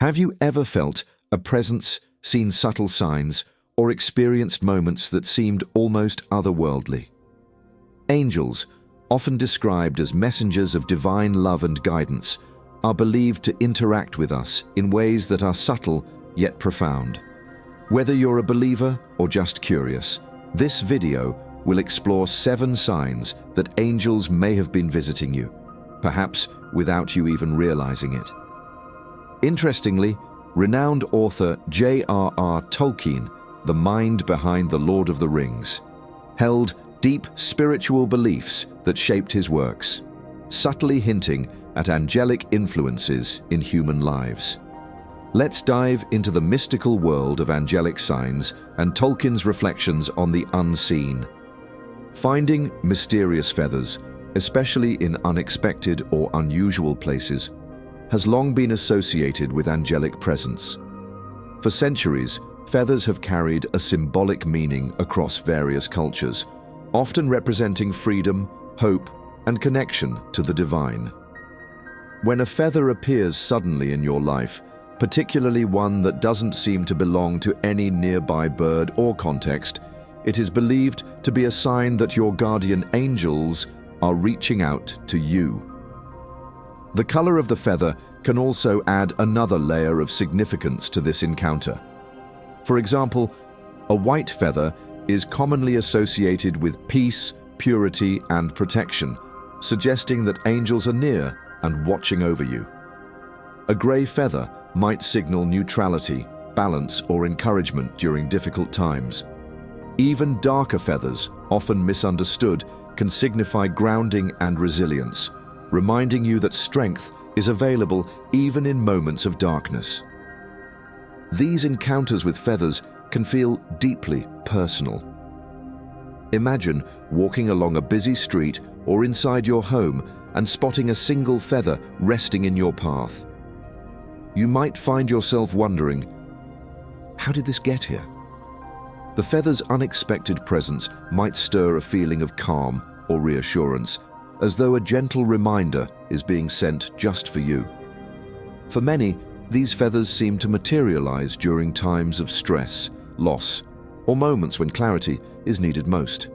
Have you ever felt a presence, seen subtle signs, or experienced moments that seemed almost otherworldly? Angels, often described as messengers of divine love and guidance, are believed to interact with us in ways that are subtle yet profound. Whether you're a believer or just curious, this video will explore 7 signs that angels may have been visiting you, perhaps without you even realizing it. Interestingly, renowned author J.R.R. Tolkien, the mind behind The Lord of the Rings, held deep spiritual beliefs that shaped his works, subtly hinting at angelic influences in human lives. Let's dive into the mystical world of angelic signs and Tolkien's reflections on the unseen. Finding mysterious feathers, especially in unexpected or unusual places, has long been associated with angelic presence. For centuries, feathers have carried a symbolic meaning across various cultures, often representing freedom, hope, and connection to the divine. When a feather appears suddenly in your life, particularly one that doesn't seem to belong to any nearby bird or context, it is believed to be a sign that your guardian angels are reaching out to you. The color of the feather can also add another layer of significance to this encounter. For example, a white feather is commonly associated with peace, purity, and protection, suggesting that angels are near and watching over you. A gray feather might signal neutrality, balance, or encouragement during difficult times. Even darker feathers, often misunderstood, can signify grounding and resilience, reminding you that strength is available even in moments of darkness. These encounters with feathers can feel deeply personal. Imagine walking along a busy street or inside your home and spotting a single feather resting in your path. You might find yourself wondering, how did this get here? The feather's unexpected presence might stir a feeling of calm or reassurance, as though a gentle reminder is being sent just for you. For many, these feathers seem to materialize during times of stress, loss, or moments when clarity is needed most.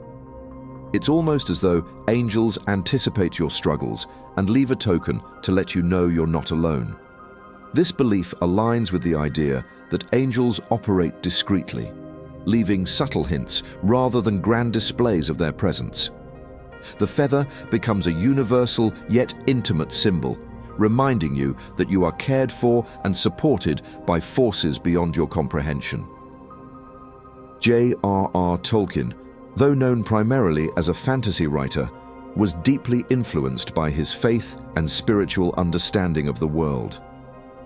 It's almost as though angels anticipate your struggles and leave a token to let you know you're not alone. This belief aligns with the idea that angels operate discreetly, leaving subtle hints rather than grand displays of their presence. The feather becomes a universal yet intimate symbol, reminding you that you are cared for and supported by forces beyond your comprehension. J.R.R. Tolkien, though known primarily as a fantasy writer, was deeply influenced by his faith and spiritual understanding of the world.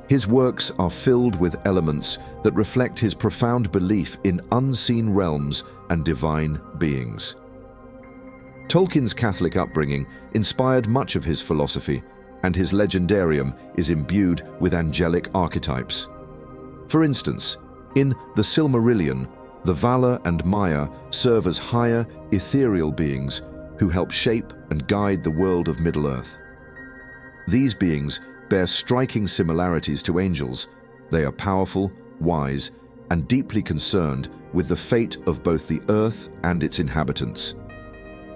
His works are filled with elements that reflect his profound belief in unseen realms and divine beings. Tolkien's Catholic upbringing inspired much of his philosophy, and his legendarium is imbued with angelic archetypes. For instance, in The Silmarillion, the Valar and Maya serve as higher, ethereal beings who help shape and guide the world of Middle-earth. These beings bear striking similarities to angels. They are powerful, wise, and deeply concerned with the fate of both the earth and its inhabitants.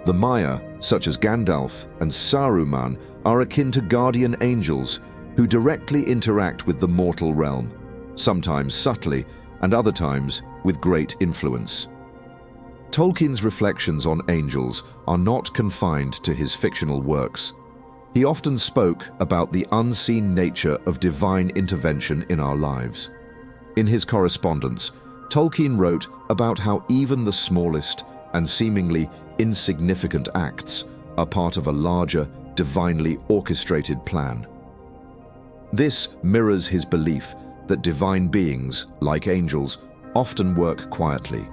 The Maya, such as Gandalf and Saruman, are akin to guardian angels who directly interact with the mortal realm, sometimes subtly and other times with great influence. Tolkien's reflections on angels are not confined to his fictional works. He often spoke about the unseen nature of divine intervention in our lives. In his correspondence, Tolkien wrote about how even the smallest and seemingly insignificant acts are part of a larger, divinely orchestrated plan. This mirrors his belief that divine beings, like angels, often work quietly,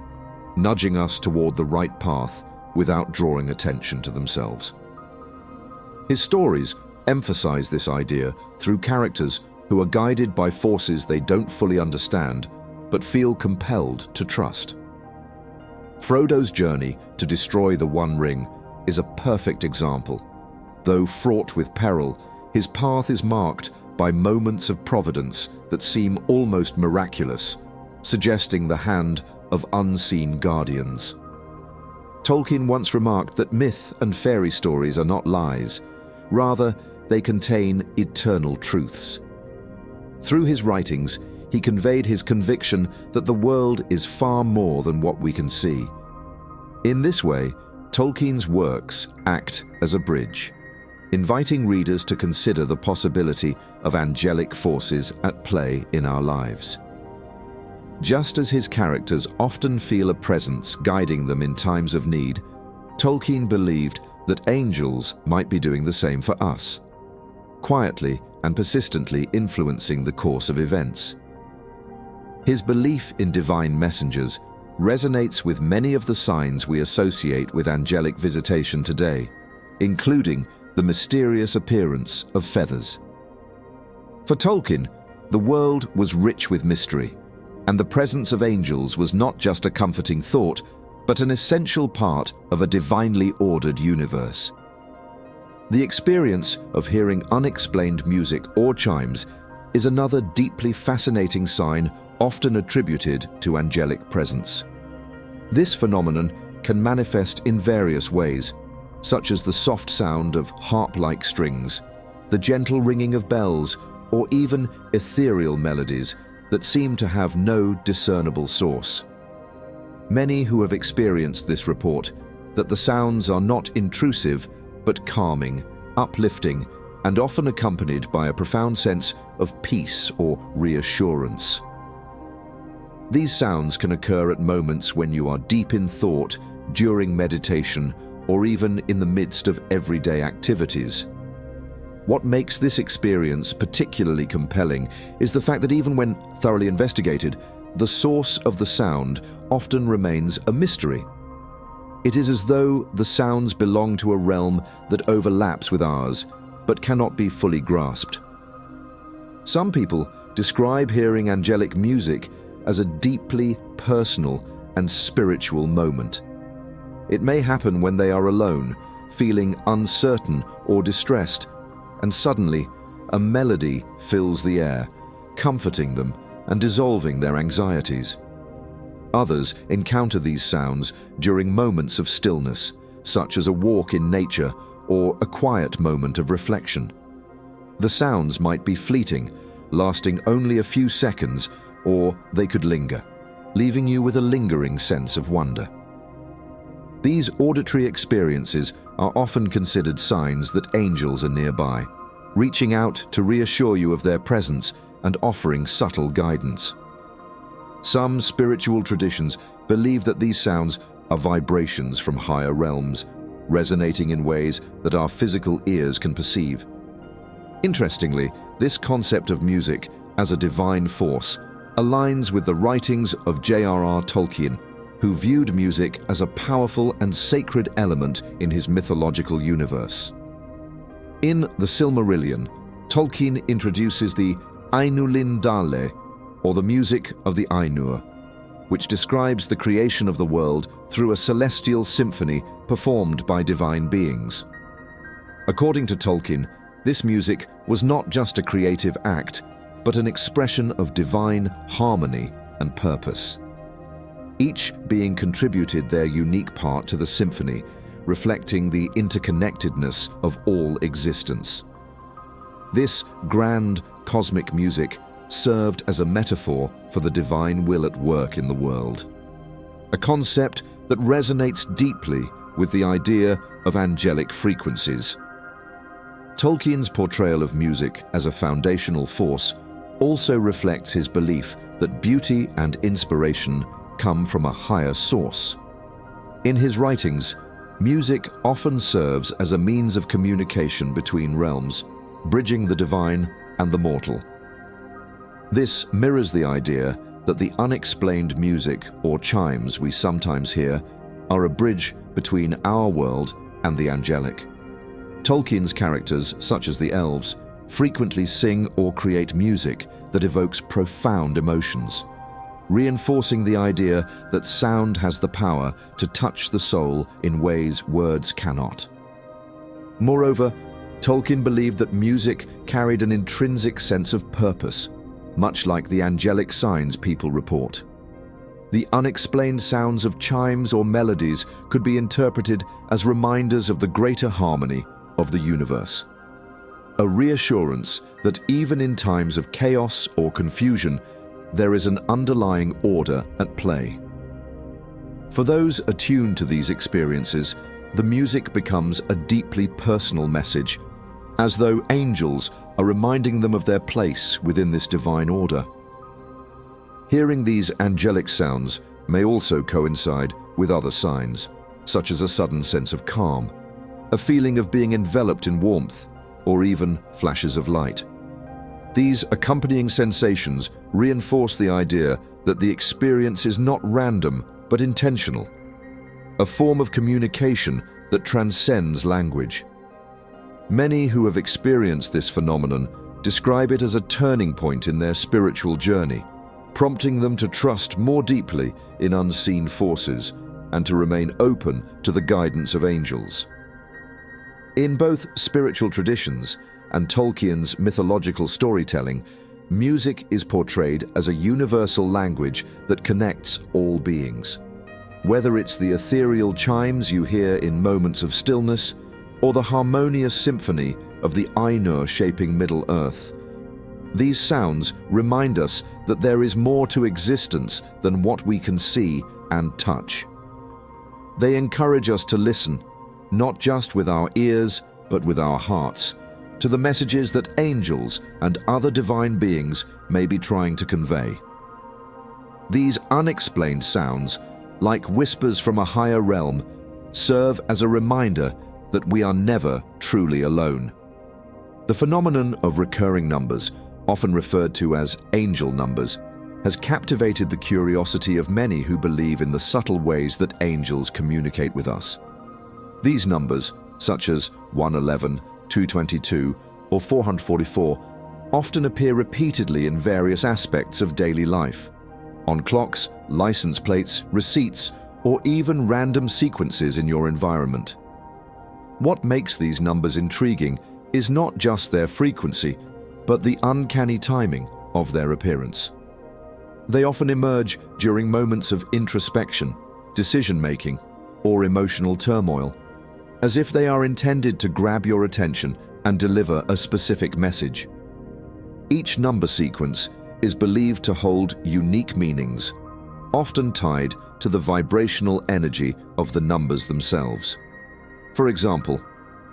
nudging us toward the right path without drawing attention to themselves. His stories emphasize this idea through characters who are guided by forces they don't fully understand, but feel compelled to trust. Frodo's journey to destroy the One Ring is a perfect example. Though fraught with peril, his path is marked by moments of providence that seem almost miraculous, suggesting the hand of unseen guardians. Tolkien once remarked that myth and fairy stories are not lies. Rather, they contain eternal truths. Through his writings, he conveyed his conviction that the world is far more than what we can see. In this way, Tolkien's works act as a bridge, inviting readers to consider the possibility of angelic forces at play in our lives. Just as his characters often feel a presence guiding them in times of need, Tolkien believed that angels might be doing the same for us, quietly and persistently influencing the course of events. His belief in divine messengers resonates with many of the signs we associate with angelic visitation today, including the mysterious appearance of feathers. For Tolkien, the world was rich with mystery, and the presence of angels was not just a comforting thought, but an essential part of a divinely ordered universe. The experience of hearing unexplained music or chimes is another deeply fascinating sign often attributed to angelic presence. This phenomenon can manifest in various ways, such as the soft sound of harp-like strings, the gentle ringing of bells, or even ethereal melodies that seem to have no discernible source. Many who have experienced this report that the sounds are not intrusive, but calming, uplifting, and often accompanied by a profound sense of peace or reassurance. These sounds can occur at moments when you are deep in thought, during meditation, or even in the midst of everyday activities. What makes this experience particularly compelling is the fact that even when thoroughly investigated, the source of the sound often remains a mystery. It is as though the sounds belong to a realm that overlaps with ours, but cannot be fully grasped. Some people describe hearing angelic music as a deeply personal and spiritual moment. It may happen when they are alone, feeling uncertain or distressed, and suddenly a melody fills the air, comforting them and dissolving their anxieties. Others encounter these sounds during moments of stillness, such as a walk in nature or a quiet moment of reflection. The sounds might be fleeting, lasting only a few seconds, or they could linger, leaving you with a lingering sense of wonder. These auditory experiences are often considered signs that angels are nearby, reaching out to reassure you of their presence and offering subtle guidance. Some spiritual traditions believe that these sounds are vibrations from higher realms, resonating in ways that our physical ears can perceive. Interestingly, this concept of music as a divine force aligns with the writings of J.R.R. Tolkien, who viewed music as a powerful and sacred element in his mythological universe. In The Silmarillion, Tolkien introduces the Ainulin Dale, or the music of the Ainur, which describes the creation of the world through a celestial symphony performed by divine beings. According to Tolkien, this music was not just a creative act, but an expression of divine harmony and purpose. Each being contributed their unique part to the symphony, reflecting the interconnectedness of all existence. This grand cosmic music served as a metaphor for the divine will at work in the world, a concept that resonates deeply with the idea of angelic frequencies. Tolkien's portrayal of music as a foundational force also reflects his belief that beauty and inspiration come from a higher source. In his writings, music often serves as a means of communication between realms, bridging the divine and the mortal. This mirrors the idea that the unexplained music or chimes we sometimes hear are a bridge between our world and the angelic. Tolkien's characters, such as the elves, frequently sing or create music that evokes profound emotions, reinforcing the idea that sound has the power to touch the soul in ways words cannot. Moreover, Tolkien believed that music carried an intrinsic sense of purpose, much like the angelic signs people report. The unexplained sounds of chimes or melodies could be interpreted as reminders of the greater harmony of the universe. A reassurance that even in times of chaos or confusion, there is an underlying order at play. For those attuned to these experiences, the music becomes a deeply personal message, as though angels are reminding them of their place within this divine order. Hearing these angelic sounds may also coincide with other signs, such as a sudden sense of calm, a feeling of being enveloped in warmth, or even flashes of light. These accompanying sensations reinforce the idea that the experience is not random but intentional, a form of communication that transcends language. Many who have experienced this phenomenon describe it as a turning point in their spiritual journey, prompting them to trust more deeply in unseen forces and to remain open to the guidance of angels. In both spiritual traditions and Tolkien's mythological storytelling, music is portrayed as a universal language that connects all beings. Whether it's the ethereal chimes you hear in moments of stillness, or the harmonious symphony of the Ainur shaping Middle-earth, these sounds remind us that there is more to existence than what we can see and touch. They encourage us to listen, not just with our ears, but with our hearts, to the messages that angels and other divine beings may be trying to convey. These unexplained sounds, like whispers from a higher realm, serve as a reminder that we are never truly alone. The phenomenon of recurring numbers, often referred to as angel numbers, has captivated the curiosity of many who believe in the subtle ways that angels communicate with us. These numbers, such as 111, 222, or 444, often appear repeatedly in various aspects of daily life, on clocks, license plates, receipts, or even random sequences in your environment. What makes these numbers intriguing is not just their frequency, but the uncanny timing of their appearance. They often emerge during moments of introspection, decision-making, or emotional turmoil, as if they are intended to grab your attention and deliver a specific message. Each number sequence is believed to hold unique meanings, often tied to the vibrational energy of the numbers themselves. For example,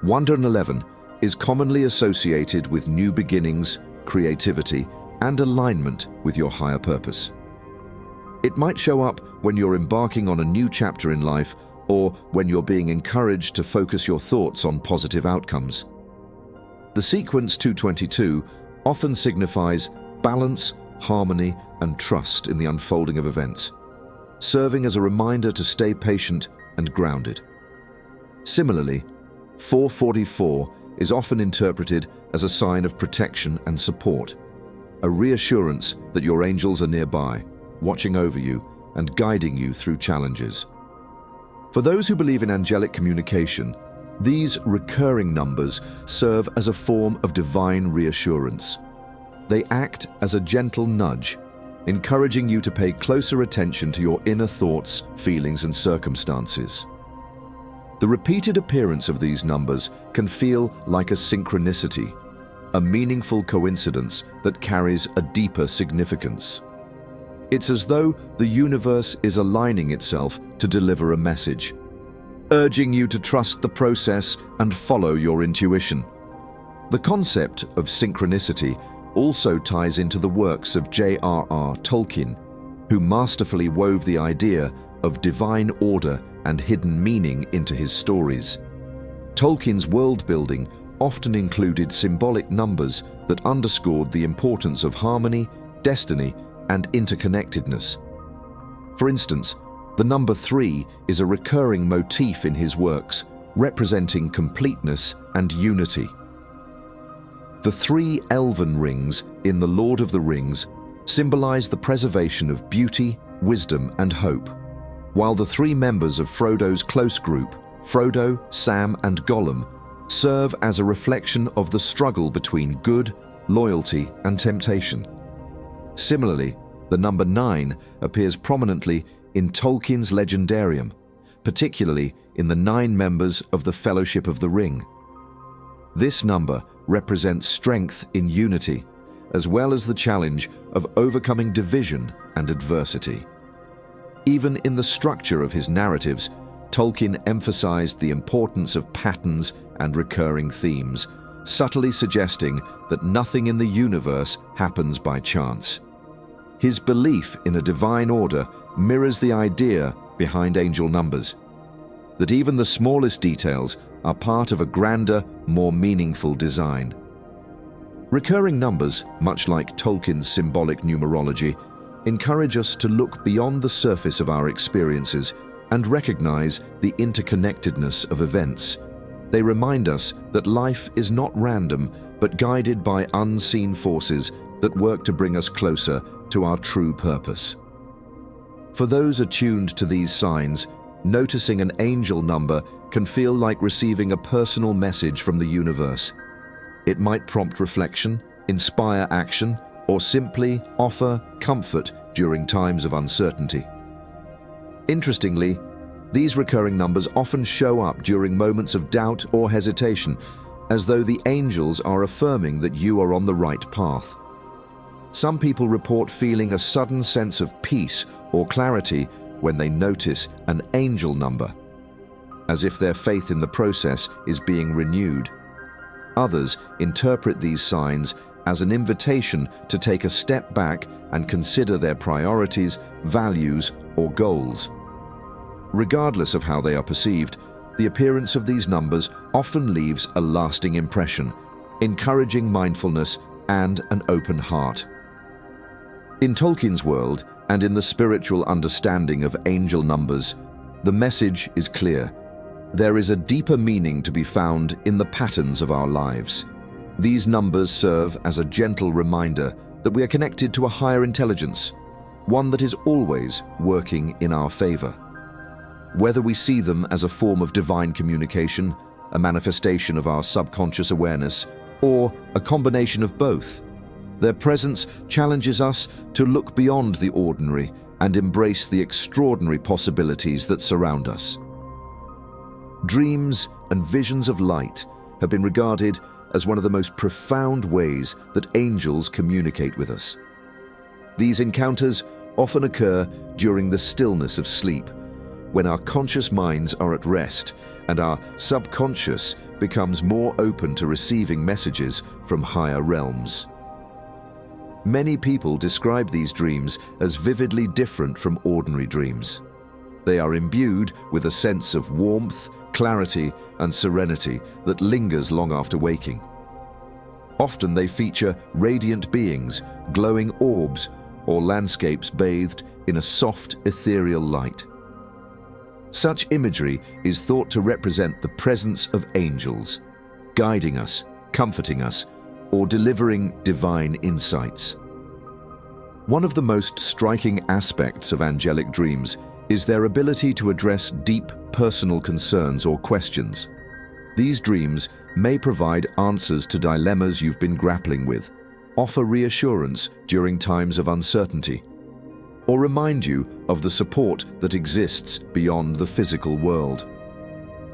111 is commonly associated with new beginnings, creativity, and alignment with your higher purpose. It might show up when you're embarking on a new chapter in life, or when you're being encouraged to focus your thoughts on positive outcomes. The sequence 222 often signifies balance, harmony, and trust in the unfolding of events, serving as a reminder to stay patient and grounded. Similarly, 444 is often interpreted as a sign of protection and support, a reassurance that your angels are nearby, watching over you and guiding you through challenges. For those who believe in angelic communication, these recurring numbers serve as a form of divine reassurance. They act as a gentle nudge, encouraging you to pay closer attention to your inner thoughts, feelings, and circumstances. The repeated appearance of these numbers can feel like a synchronicity, a meaningful coincidence that carries a deeper significance. It's as though the universe is aligning itself to deliver a message, urging you to trust the process and follow your intuition. The concept of synchronicity also ties into the works of J.R.R. Tolkien, who masterfully wove the idea of divine order and hidden meaning into his stories. Tolkien's world-building often included symbolic numbers that underscored the importance of harmony, destiny, and interconnectedness. For instance, the number 3 is a recurring motif in his works, representing completeness and unity. The 3 elven rings in The Lord of the Rings symbolize the preservation of beauty, wisdom, and hope, while the 3 members of Frodo's close group, Frodo, Sam, and Gollum, serve as a reflection of the struggle between good, loyalty, and temptation. Similarly, the number 9 appears prominently in Tolkien's Legendarium, particularly in the 9 members of the Fellowship of the Ring. This number represents strength in unity, as well as the challenge of overcoming division and adversity. Even in the structure of his narratives, Tolkien emphasized the importance of patterns and recurring themes, subtly suggesting that nothing in the universe happens by chance. His belief in a divine order mirrors the idea behind angel numbers, that even the smallest details are part of a grander, more meaningful design. Recurring numbers, much like Tolkien's symbolic numerology, encourage us to look beyond the surface of our experiences and recognize the interconnectedness of events. They remind us that life is not random, but guided by unseen forces that work to bring us closer to our true purpose. For those attuned to these signs, noticing an angel number can feel like receiving a personal message from the universe. It might prompt reflection, inspire action, or simply offer comfort during times of uncertainty. Interestingly, these recurring numbers often show up during moments of doubt or hesitation, as though the angels are affirming that you are on the right path. Some people report feeling a sudden sense of peace or clarity when they notice an angel number, as if their faith in the process is being renewed. Others interpret these signs as an invitation to take a step back and consider their priorities, values, or goals. Regardless of how they are perceived, the appearance of these numbers often leaves a lasting impression, encouraging mindfulness and an open heart. In Tolkien's world, and in the spiritual understanding of angel numbers, the message is clear. There is a deeper meaning to be found in the patterns of our lives. These numbers serve as a gentle reminder that we are connected to a higher intelligence, one that is always working in our favor. Whether we see them as a form of divine communication, a manifestation of our subconscious awareness, or a combination of both, their presence challenges us to look beyond the ordinary and embrace the extraordinary possibilities that surround us. Dreams and visions of light have been regarded as one of the most profound ways that angels communicate with us. These encounters often occur during the stillness of sleep, when our conscious minds are at rest and our subconscious becomes more open to receiving messages from higher realms. Many people describe these dreams as vividly different from ordinary dreams. They are imbued with a sense of warmth, clarity, and serenity that lingers long after waking. Often they feature radiant beings, glowing orbs, or landscapes bathed in a soft, ethereal light. Such imagery is thought to represent the presence of angels, guiding us, comforting us, or delivering divine insights. One of the most striking aspects of angelic dreams is their ability to address deep personal concerns or questions. These dreams may provide answers to dilemmas you've been grappling with, offer reassurance during times of uncertainty, or remind you of the support that exists beyond the physical world.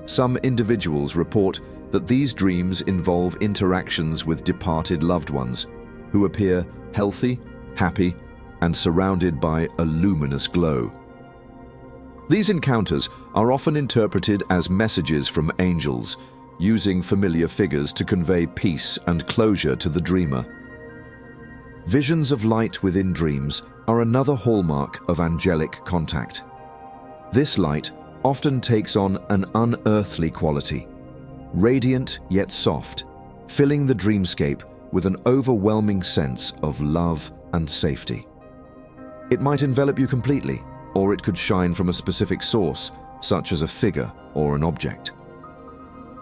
Some individuals report that these dreams involve interactions with departed loved ones who appear healthy, happy, and surrounded by a luminous glow. These encounters are often interpreted as messages from angels, using familiar figures to convey peace and closure to the dreamer. Visions of light within dreams are another hallmark of angelic contact. This light often takes on an unearthly quality, radiant yet soft, filling the dreamscape with an overwhelming sense of love and safety. It might envelop you completely, or it could shine from a specific source, such as a figure or an object.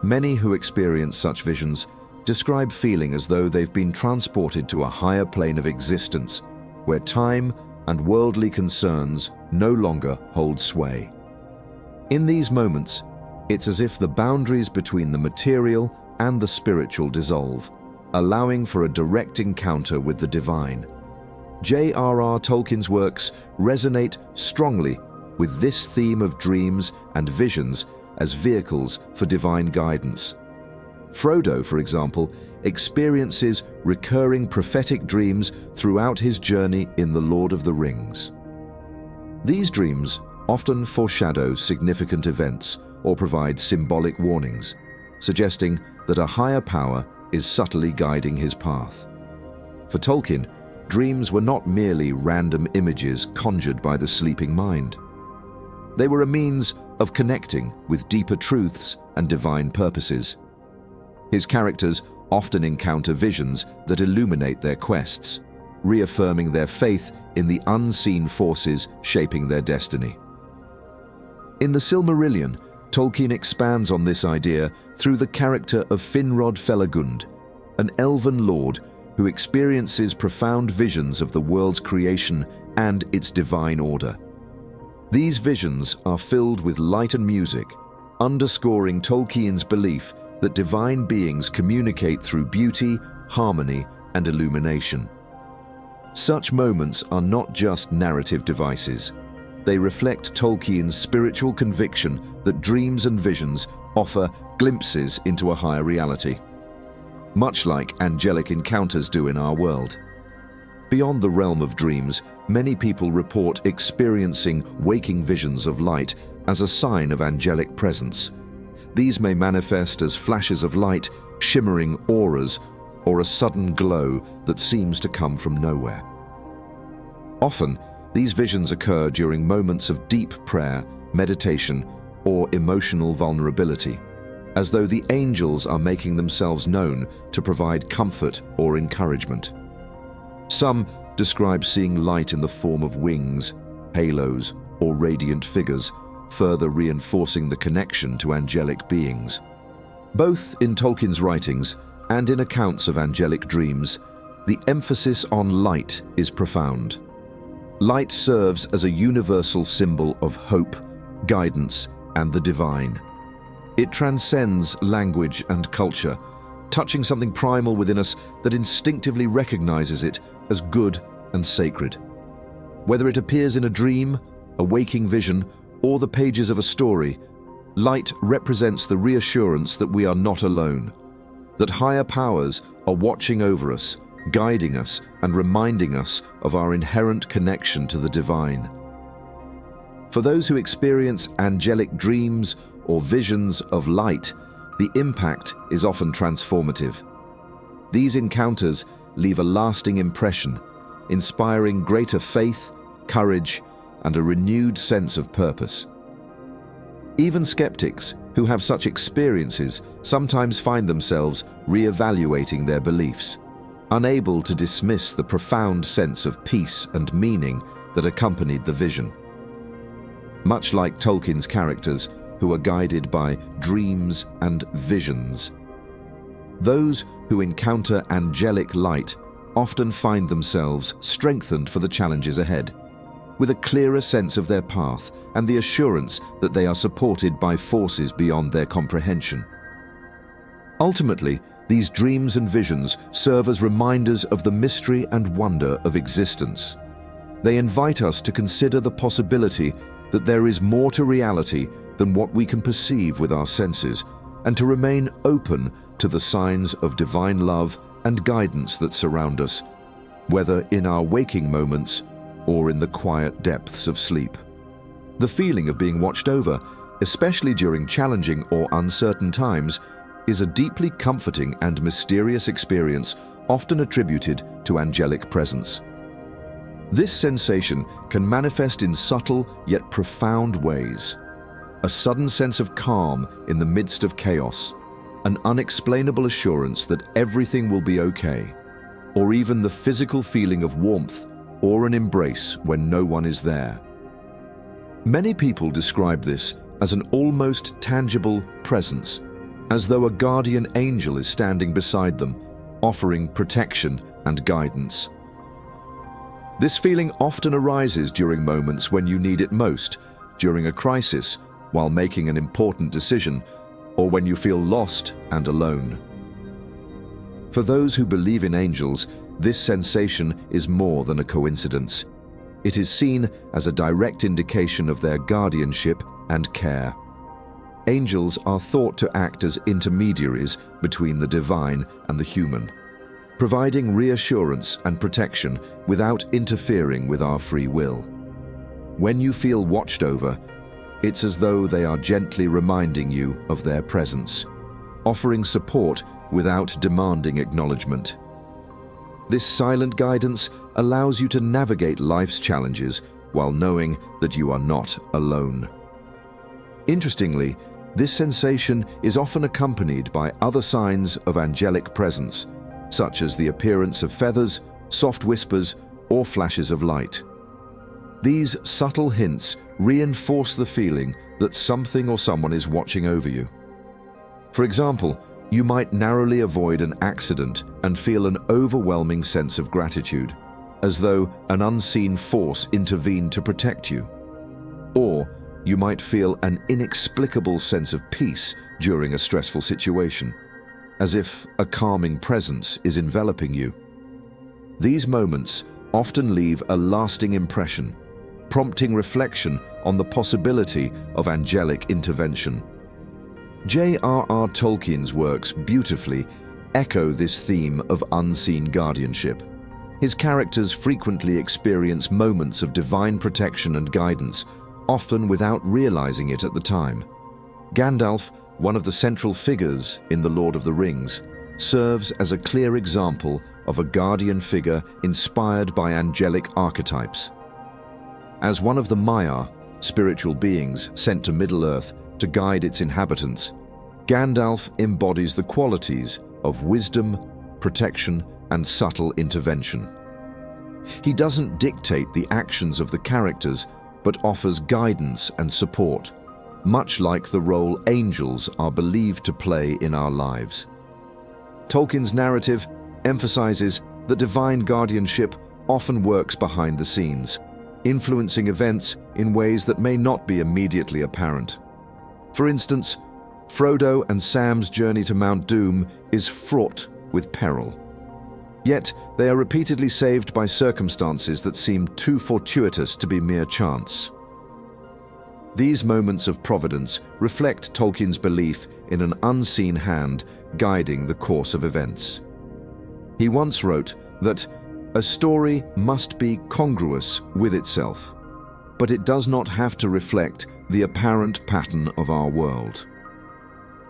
Many who experience such visions describe feeling as though they've been transported to a higher plane of existence, where time and worldly concerns no longer hold sway. In these moments, it's as if the boundaries between the material and the spiritual dissolve, allowing for a direct encounter with the divine. J.R.R. Tolkien's works resonate strongly with this theme of dreams and visions as vehicles for divine guidance. Frodo, for example, experiences recurring prophetic dreams throughout his journey in The Lord of the Rings. These dreams often foreshadow significant events or provide symbolic warnings, suggesting that a higher power is subtly guiding his path. For Tolkien, dreams were not merely random images conjured by the sleeping mind. They were a means of connecting with deeper truths and divine purposes. His characters often encounter visions that illuminate their quests, reaffirming their faith in the unseen forces shaping their destiny. In the Silmarillion, Tolkien expands on this idea through the character of Finrod Felagund, an elven lord who experiences profound visions of the world's creation and its divine order. These visions are filled with light and music, underscoring Tolkien's belief that divine beings communicate through beauty, harmony, and illumination. Such moments are not just narrative devices. They reflect Tolkien's spiritual conviction that dreams and visions offer glimpses into a higher reality, much like angelic encounters do in our world. Beyond the realm of dreams, many people report experiencing waking visions of light as a sign of angelic presence. These may manifest as flashes of light, shimmering auras, or a sudden glow that seems to come from nowhere. Often, these visions occur during moments of deep prayer, meditation, or emotional vulnerability, as though the angels are making themselves known to provide comfort or encouragement. Some describe seeing light in the form of wings, halos, or radiant figures, further reinforcing the connection to angelic beings. Both in Tolkien's writings and in accounts of angelic dreams, the emphasis on light is profound. Light serves as a universal symbol of hope, guidance, and the divine. It transcends language and culture, touching something primal within us that instinctively recognizes it as good and sacred. Whether it appears in a dream, a waking vision, or the pages of a story, light represents the reassurance that we are not alone, that higher powers are watching over us, guiding us, and reminding us of our inherent connection to the divine. For those who experience angelic dreams or visions of light, the impact is often transformative. These encounters leave a lasting impression, inspiring greater faith, courage, and a renewed sense of purpose. Even skeptics who have such experiences sometimes find themselves re-evaluating their beliefs, unable to dismiss the profound sense of peace and meaning that accompanied the vision. Much like Tolkien's characters, who are guided by dreams and visions, those who encounter angelic light often find themselves strengthened for the challenges ahead, with a clearer sense of their path and the assurance that they are supported by forces beyond their comprehension. Ultimately, these dreams and visions serve as reminders of the mystery and wonder of existence. They invite us to consider the possibility that there is more to reality than what we can perceive with our senses, and to remain open to the signs of divine love and guidance that surround us, whether in our waking moments or in the quiet depths of sleep. The feeling of being watched over, especially during challenging or uncertain times, is a deeply comforting and mysterious experience often attributed to angelic presence. This sensation can manifest in subtle yet profound ways. A sudden sense of calm in the midst of chaos, an unexplainable assurance that everything will be okay, or even the physical feeling of warmth or an embrace when no one is there. Many people describe this as an almost tangible presence, as though a guardian angel is standing beside them, offering protection and guidance. This feeling often arises during moments when you need it most, during a crisis, while making an important decision, or when you feel lost and alone. For those who believe in angels, this sensation is more than a coincidence. It is seen as a direct indication of their guardianship and care. Angels are thought to act as intermediaries between the divine and the human, providing reassurance and protection without interfering with our free will. When you feel watched over, it's as though they are gently reminding you of their presence, offering support without demanding acknowledgement. This silent guidance allows you to navigate life's challenges while knowing that you are not alone. Interestingly, this sensation is often accompanied by other signs of angelic presence, such as the appearance of feathers, soft whispers, or flashes of light. These subtle hints reinforce the feeling that something or someone is watching over you. For example, you might narrowly avoid an accident and feel an overwhelming sense of gratitude, as though an unseen force intervened to protect you. Or you might feel an inexplicable sense of peace during a stressful situation, as if a calming presence is enveloping you. These moments often leave a lasting impression, prompting reflection on the possibility of angelic intervention. J.R.R. Tolkien's works beautifully echo this theme of unseen guardianship. His characters frequently experience moments of divine protection and guidance, often without realizing it at the time. Gandalf, one of the central figures in The Lord of the Rings, serves as a clear example of a guardian figure inspired by angelic archetypes. As one of the Maiar, spiritual beings sent to Middle-earth to guide its inhabitants, Gandalf embodies the qualities of wisdom, protection, and subtle intervention. He doesn't dictate the actions of the characters, but offers guidance and support, much like the role angels are believed to play in our lives. Tolkien's narrative emphasizes that divine guardianship often works behind the scenes, influencing events in ways that may not be immediately apparent. For instance, Frodo and Sam's journey to Mount Doom is fraught with peril. Yet, they are repeatedly saved by circumstances that seem too fortuitous to be mere chance. These moments of providence reflect Tolkien's belief in an unseen hand guiding the course of events. He once wrote that a story must be congruous with itself, but it does not have to reflect the apparent pattern of our world.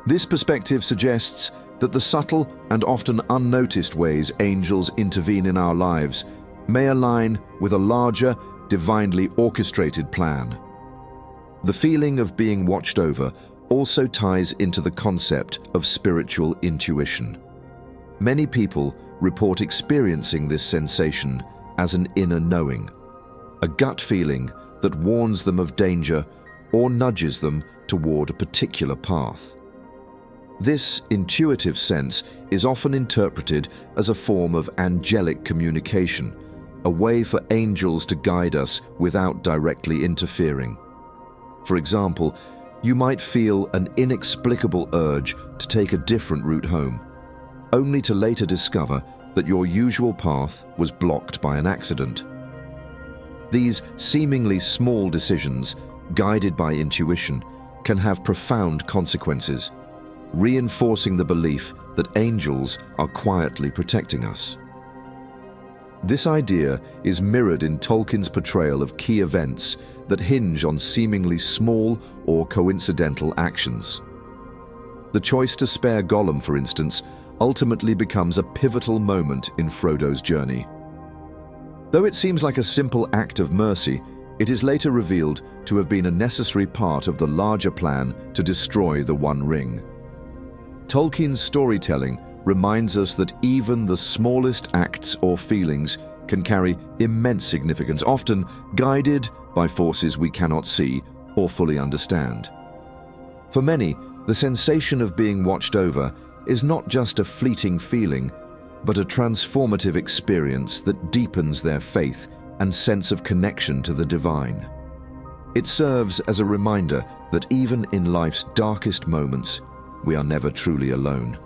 This perspective suggests that the subtle and often unnoticed ways angels intervene in our lives may align with a larger, divinely orchestrated plan. The feeling of being watched over also ties into the concept of spiritual intuition. Many people report experiencing this sensation as an inner knowing, a gut feeling that warns them of danger or nudges them toward a particular path. This intuitive sense is often interpreted as a form of angelic communication, a way for angels to guide us without directly interfering. For example, you might feel an inexplicable urge to take a different route home, only to later discover that your usual path was blocked by an accident. These seemingly small decisions, guided by intuition, can have profound consequences, reinforcing the belief that angels are quietly protecting us. This idea is mirrored in Tolkien's portrayal of key events that hinge on seemingly small or coincidental actions. The choice to spare Gollum, for instance, ultimately becomes a pivotal moment in Frodo's journey. Though it seems like a simple act of mercy, it is later revealed to have been a necessary part of the larger plan to destroy the One Ring. Tolkien's storytelling reminds us that even the smallest acts or feelings can carry immense significance, often guided by forces we cannot see or fully understand. For many, the sensation of being watched over is not just a fleeting feeling, but a transformative experience that deepens their faith and sense of connection to the divine. It serves as a reminder that even in life's darkest moments, we are never truly alone.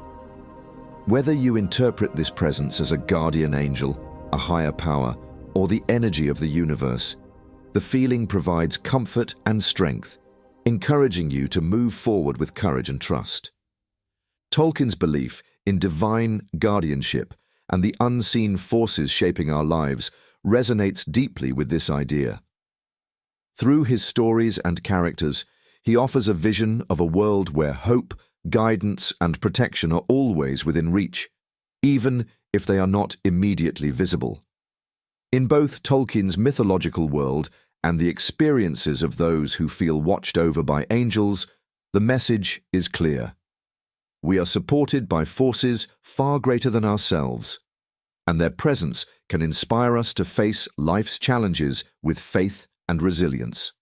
Whether you interpret this presence as a guardian angel, a higher power, or the energy of the universe, the feeling provides comfort and strength, encouraging you to move forward with courage and trust. Tolkien's belief in divine guardianship and the unseen forces shaping our lives resonates deeply with this idea. Through his stories and characters, he offers a vision of a world where hope, guidance, and protection are always within reach, even if they are not immediately visible. In both Tolkien's mythological world and the experiences of those who feel watched over by angels, the message is clear. We are supported by forces far greater than ourselves, and their presence can inspire us to face life's challenges with faith and resilience.